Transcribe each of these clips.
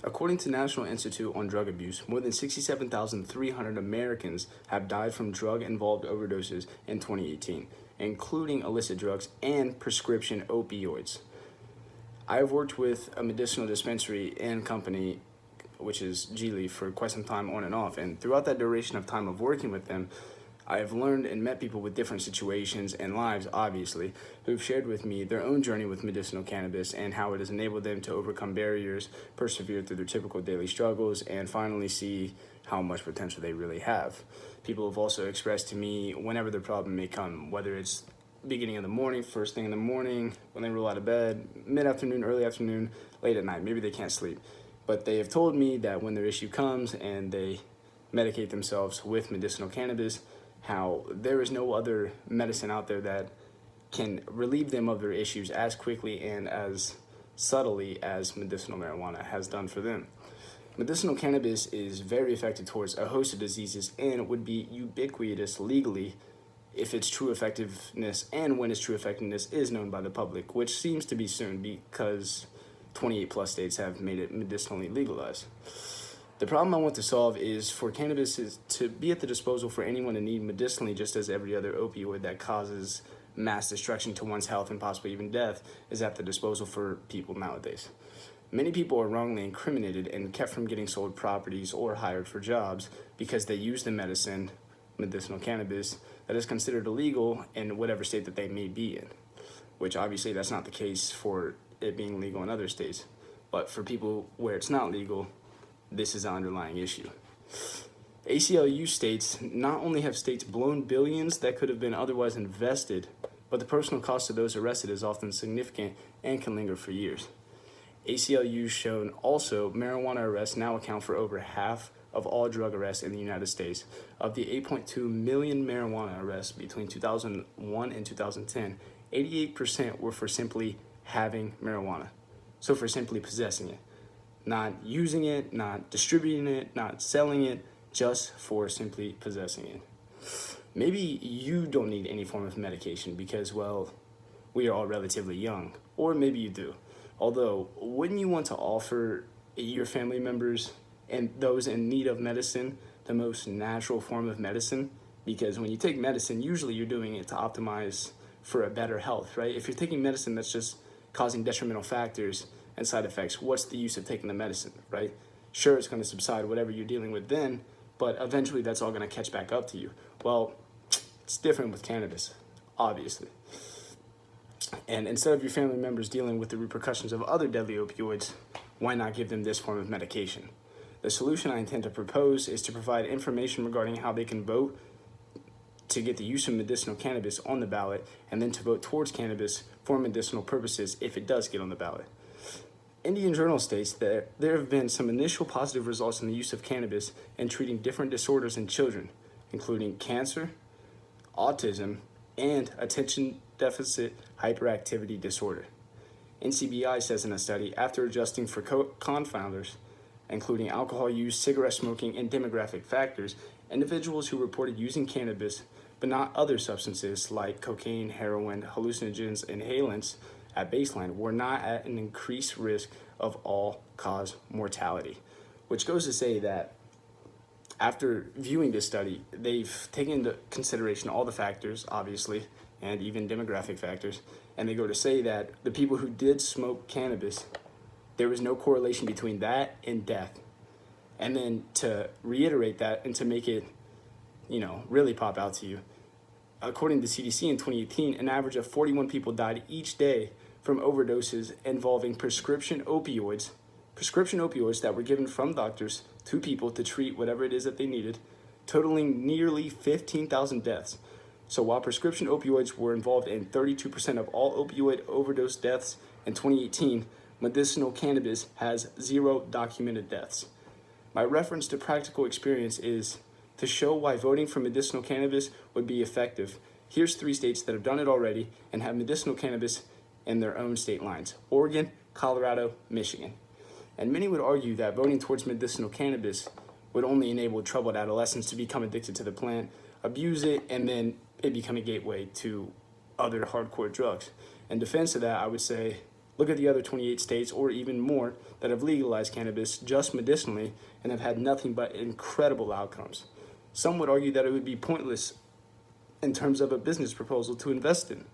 According to National Institute on Drug Abuse, more than 67,300 Americans have died from drug-involved overdoses in 2018, including illicit drugs and prescription opioids. I have worked with a medicinal dispensary and company, which is Geely, for quite some time on and off, and throughout that duration of time of working with them, I have learned and met people with different situations and lives, obviously, who've shared with me their own journey with medicinal cannabis and how it has enabled them to overcome barriers, persevere through their typical daily struggles, and finally see how much potential they really have. People have also expressed to me whenever their problem may come, whether it's beginning of the morning, first thing in the morning, when they roll out of bed, mid-afternoon, early afternoon, late at night, maybe they can't sleep. But they have told me that when their issue comes and they medicate themselves with medicinal cannabis, how there is no other medicine out there that can relieve them of their issues as quickly and as subtly as medicinal marijuana has done for them. Medicinal cannabis is very effective towards a host of diseases and would be ubiquitous legally if its true effectiveness and when its true effectiveness is known by the public, which seems to be soon because 28 plus states have made it medicinally legalized. The problem I want to solve is for cannabis is to be at the disposal for anyone in need medicinally, just as every other opioid that causes mass destruction to one's health and possibly even death is at the disposal for people nowadays. Many people are wrongly incriminated and kept from getting sold properties or hired for jobs because they use the medicine, medicinal cannabis, that is considered illegal in whatever state that they may be in, which obviously that's not the case for it being legal in other states. But for people where it's not legal, this is an underlying issue. ACLU states not only have states blown billions that could have been otherwise invested, but the personal cost of those arrested is often significant and can linger for years. ACLU shown also marijuana arrests now account for over half of all drug arrests in the United States. Of the 8.2 million marijuana arrests between 2001 and 2010, 88% were for simply having marijuana, so for simply possessing it. Not using it, not distributing it, not selling it, just for simply possessing it. Maybe you don't need any form of medication because, well, we are all relatively young, or maybe you do. Although, wouldn't you want to offer your family members and those in need of medicine the most natural form of medicine? Because when you take medicine, usually you're doing it to optimize for a better health, right? If you're taking medicine that's just causing detrimental factors and side effects, what's the use of taking the medicine, right? Sure, it's going to subside whatever you're dealing with then, but eventually that's all going to catch back up to you. Well, it's different with cannabis, obviously. And instead of your family members dealing with the repercussions of other deadly opioids, why not give them this form of medication? The solution I intend to propose is to provide information regarding how they can vote to get the use of medicinal cannabis on the ballot, and then to vote towards cannabis for medicinal purposes if it does get on the ballot. Indian Journal states that there have been some initial positive results in the use of cannabis in treating different disorders in children, including cancer, autism, and attention deficit hyperactivity disorder. NCBI says in a study, after adjusting for confounders, including alcohol use, cigarette smoking, and demographic factors, individuals who reported using cannabis, but not other substances like cocaine, heroin, hallucinogens, and inhalants at baseline were not at an increased risk of all-cause mortality, which goes to say that after viewing this study, they've taken into consideration all the factors, obviously, and even demographic factors, and they go to say that the people who did smoke cannabis, there was no correlation between that and death. And then to reiterate that and to make it, really pop out to you, according to CDC in 2018, an average of 41 people died each day from overdoses involving prescription opioids that were given from doctors to people to treat whatever it is that they needed, totaling nearly 15,000 deaths. So while prescription opioids were involved in 32% of all opioid overdose deaths in 2018, medicinal cannabis has 0 documented deaths. My reference to practical experience is to show why voting for medicinal cannabis would be effective. Here's 3 states that have done it already and have medicinal cannabis in their own state lines: Oregon, Colorado, Michigan. And many would argue that voting towards medicinal cannabis would only enable troubled adolescents to become addicted to the plant, abuse it, and then it become a gateway to other hardcore drugs. In defense of that, I would say Look at the other 28 states, or even more, that have legalized cannabis just medicinally and have had nothing but incredible outcomes. Some would argue that it would be pointless in terms of a business proposal to invest in,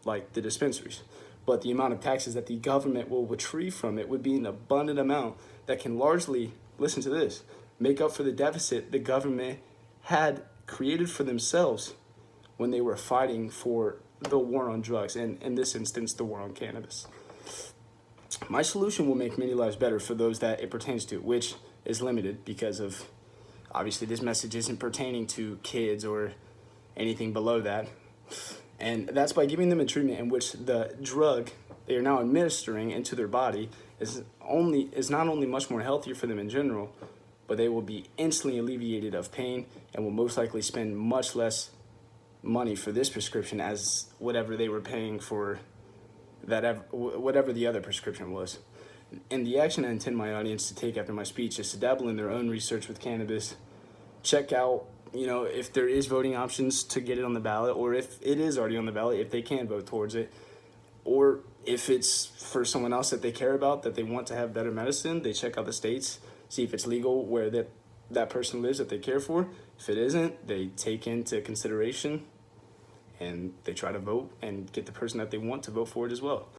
like the dispensaries. But the amount of taxes that the government will retrieve from it would be an abundant amount that can largely, listen to this, make up for the deficit the government had created for themselves when they were fighting for the war on drugs, and in this instance, the war on cannabis. My solution will make many lives better for those that it pertains to, which is limited because of, obviously, this message isn't pertaining to kids or anything below that. And that's by giving them a treatment in which the drug they are now administering into their body is not only much more healthier for them in general, but they will be instantly alleviated of pain and will most likely spend much less money for this prescription as whatever they were paying for whatever the other prescription was. And the action I intend my audience to take after my speech is to dabble in their own research with cannabis, check out, if there is voting options to get it on the ballot, or if it is already on the ballot, if they can vote towards it, or if it's for someone else that they care about, that they want to have better medicine, they check out the states, see if it's legal where that person lives that they care for. If it isn't, they take into consideration and they try to vote and get the person that they want to vote for it as well.